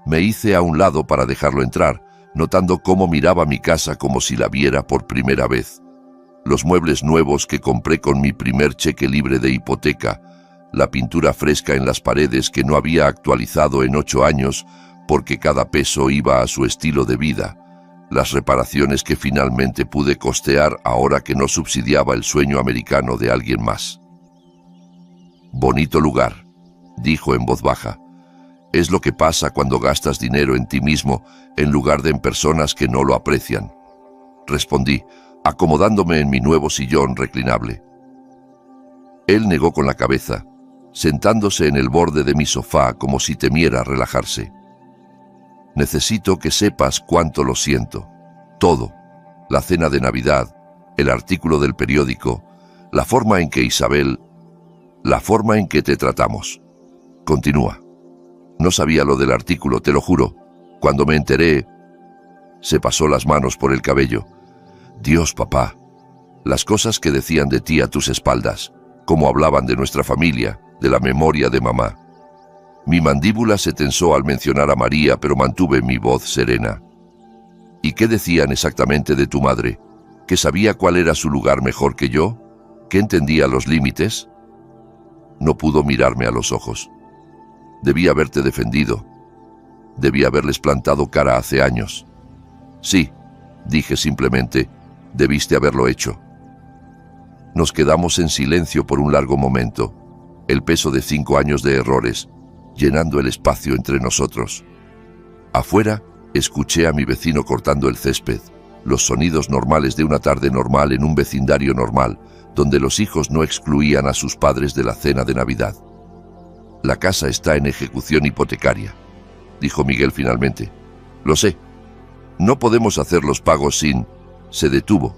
Speaker 1: Me hice a un lado para dejarlo entrar, notando cómo miraba mi casa como si la viera por primera vez. Los muebles nuevos que compré con mi primer cheque libre de hipoteca, la pintura fresca en las paredes que no había actualizado en 8 años porque cada peso iba a su estilo de vida, las reparaciones que finalmente pude costear ahora que no subsidiaba el sueño americano de alguien más. «Bonito lugar», dijo en voz baja. «Es lo que pasa cuando gastas dinero en ti mismo en lugar de en personas que no lo aprecian». Respondí, acomodándome en mi nuevo sillón reclinable. Él negó con la cabeza, sentándose en el borde de mi sofá como si temiera relajarse. «Necesito que sepas cuánto lo siento. Todo. La cena de Navidad, el artículo del periódico, la forma en que Isabel, la forma en que te tratamos». Continúa. «No sabía lo del artículo, te lo juro. Cuando me enteré...» Se pasó las manos por el cabello. «Dios, papá, las cosas que decían de ti a tus espaldas, cómo hablaban de nuestra familia, de la memoria de mamá». Mi mandíbula se tensó al mencionar a María, pero mantuve mi voz serena. «¿Y qué decían exactamente de tu madre? ¿Que sabía cuál era su lugar mejor que yo? ¿Que entendía los límites?» No pudo mirarme a los ojos. «Debí haberte defendido. Debí haberles plantado cara hace años». «Sí», dije simplemente, «debiste haberlo hecho». Nos quedamos en silencio por un largo momento, el peso de 5 años de errores, llenando el espacio entre nosotros. Afuera, escuché a mi vecino cortando el césped, los sonidos normales de una tarde normal en un vecindario normal, donde los hijos no excluían a sus padres de la cena de Navidad. La casa está en ejecución hipotecaria, dijo Miguel finalmente. Lo sé. No podemos hacer los pagos sin... Se detuvo,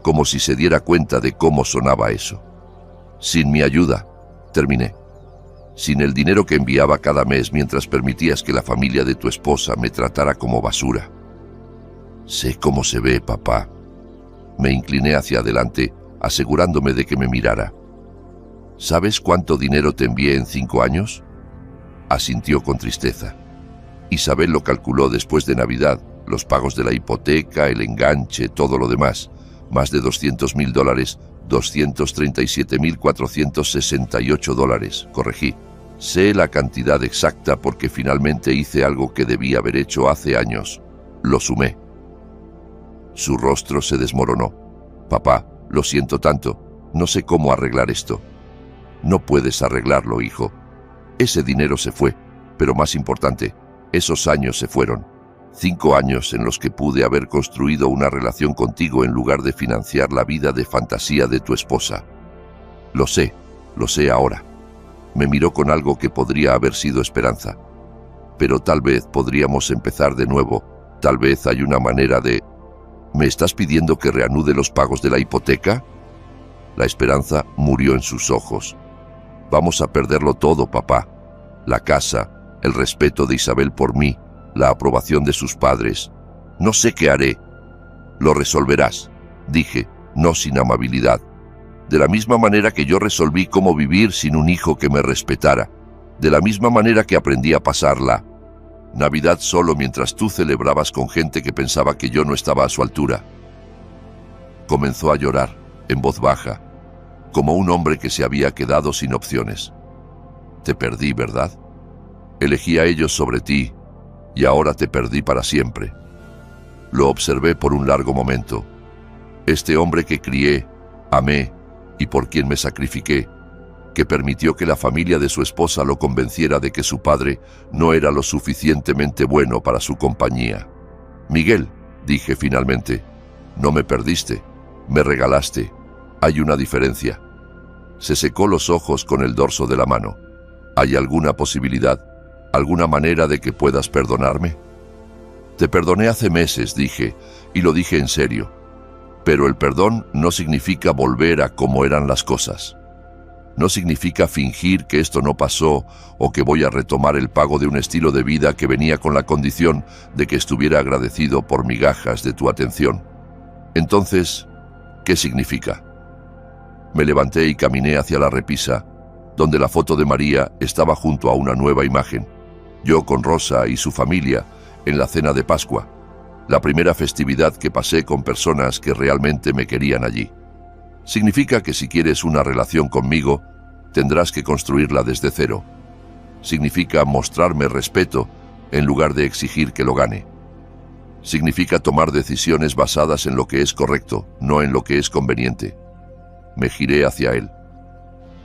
Speaker 1: como si se diera cuenta de cómo sonaba eso. Sin mi ayuda, terminé. Sin el dinero que enviaba cada mes mientras permitías que la familia de tu esposa me tratara como basura. Sé cómo se ve, papá. Me incliné hacia adelante, asegurándome de que me mirara. ¿Sabes cuánto dinero te envié en 5 años? Asintió con tristeza. Isabel lo calculó después de Navidad, los pagos de la hipoteca, el enganche, todo lo demás. Más de $200,000, $237,468, corregí. Sé la cantidad exacta porque finalmente hice algo que debía haber hecho hace años. Lo sumé. Su rostro se desmoronó. Papá, lo siento tanto. No sé cómo arreglar esto. No puedes arreglarlo, hijo. Ese dinero se fue, pero más importante, esos años se fueron. 5 años en los que pude haber construido una relación contigo en lugar de financiar la vida de fantasía de tu esposa. Lo sé ahora. Me miró con algo que podría haber sido esperanza. Pero tal vez podríamos empezar de nuevo. Tal vez hay una manera de... ¿Me estás pidiendo que reanude los pagos de la hipoteca? La esperanza murió en sus ojos. Vamos a perderlo todo, papá. La casa, el respeto de Isabel por mí, la aprobación de sus padres. No sé qué haré. Lo resolverás, dije, no sin amabilidad. De la misma manera que yo resolví cómo vivir sin un hijo que me respetara. De la misma manera que aprendí a pasarla. Navidad solo mientras tú celebrabas con gente que pensaba que yo no estaba a su altura. Comenzó a llorar, en voz baja, como un hombre que se había quedado sin opciones. Te perdí, ¿verdad? Elegí a ellos sobre ti, y ahora te perdí para siempre. Lo observé por un largo momento. Este hombre que crié, amé, y por quien me sacrifiqué, que permitió que la familia de su esposa lo convenciera de que su padre no era lo suficientemente bueno para su compañía. Miguel, dije finalmente, no me perdiste, me regalaste. Hay una diferencia. Se secó los ojos con el dorso de la mano. ¿Hay alguna posibilidad, alguna manera de que puedas perdonarme? Te perdoné hace meses, dije, y lo dije en serio. Pero el perdón no significa volver a cómo eran las cosas. No significa fingir que esto no pasó o que voy a retomar el pago de un estilo de vida que venía con la condición de que estuviera agradecido por migajas de tu atención. Entonces, ¿qué significa? Me levanté y caminé hacia la repisa, donde la foto de María estaba junto a una nueva imagen. Yo con Rosa y su familia en la cena de Pascua, la primera festividad que pasé con personas que realmente me querían allí. Significa que si quieres una relación conmigo, tendrás que construirla desde cero. Significa mostrarme respeto en lugar de exigir que lo gane. Significa tomar decisiones basadas en lo que es correcto, no en lo que es conveniente. Me giré hacia él.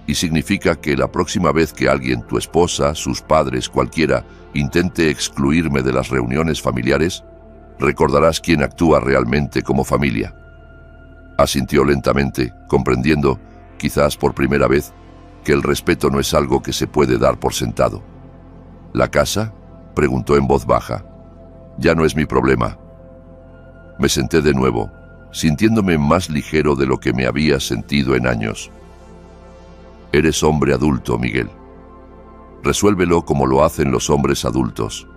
Speaker 1: Y significa que la próxima vez que alguien, tu esposa, sus padres, cualquiera, intente excluirme de las reuniones familiares, recordarás quién actúa realmente como familia. Asintió lentamente, comprendiendo, quizás por primera vez, que el respeto no es algo que se puede dar por sentado. ¿La casa?, preguntó en voz baja. Ya no es mi problema. Me senté de nuevo, sintiéndome más ligero de lo que me había sentido en años. Eres hombre adulto, Miguel. Resuélvelo como lo hacen los hombres adultos.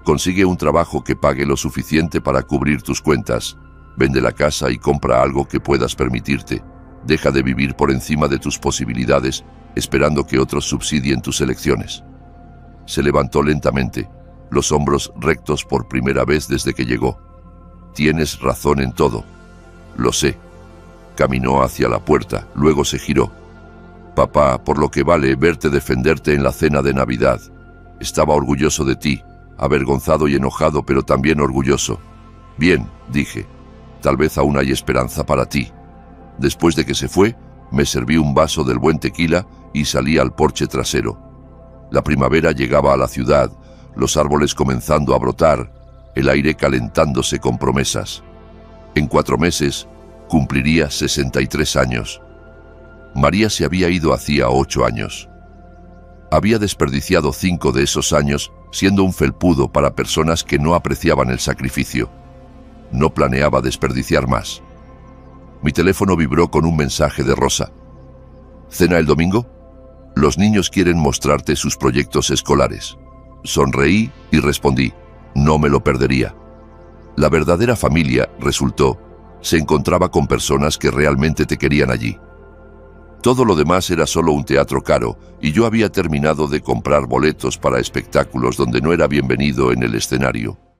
Speaker 1: Consigue un trabajo que pague lo suficiente para cubrir tus cuentas. Vende la casa y compra algo que puedas permitirte. Deja de vivir por encima de tus posibilidades, esperando que otros subsidien tus elecciones. Se levantó lentamente, los hombros rectos por primera vez desde que llegó. Tienes razón en todo. Lo sé. Caminó hacia la puerta, luego se giró. Papá, por lo que vale verte defenderte en la cena de Navidad. Estaba orgulloso de ti, avergonzado y enojado, pero también orgulloso. Bien, dije. Tal vez aún hay esperanza para ti. Después de que se fue, me serví un vaso del buen tequila y salí al porche trasero. La primavera llegaba a la ciudad, los árboles comenzando a brotar, el aire calentándose con promesas. En 4 meses, cumpliría 63 años. María se había ido hacía 8 años. Había desperdiciado 5 de esos años siendo un felpudo para personas que no apreciaban el sacrificio. No planeaba desperdiciar más. Mi teléfono vibró con un mensaje de Rosa. ¿Cena el domingo? Los niños quieren mostrarte sus proyectos escolares. Sonreí y respondí, no me lo perdería. La verdadera familia, resultó, se encontraba con personas que realmente te querían allí. Todo lo demás era solo un teatro caro y yo había terminado de comprar boletos para espectáculos donde no era bienvenido en el escenario.